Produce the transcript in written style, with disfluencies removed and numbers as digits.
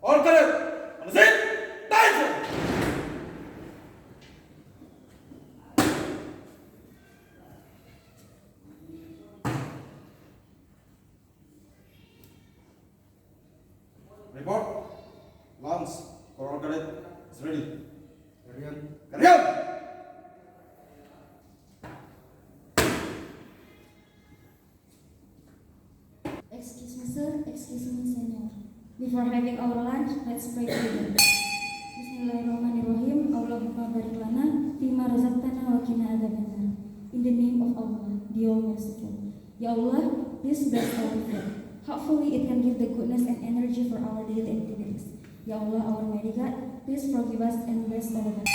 All correct. Understand? Attention. Report. Lance. For all cadet. It's ready. Carry on. Carry on. Excuse me, sir. Excuse me, senior. Before having our lunch, let's pray together. Bismillahirrahmanirrahim. Allahumma barik lana fima razaqtana wa qina adzabannar. In the name of Allah, the All Merciful. Ya Allah, please bless our food. Hopefully, it can give the goodness and energy for our daily activities. Ya Allah, our mighty God, please forgive us and bless all of us.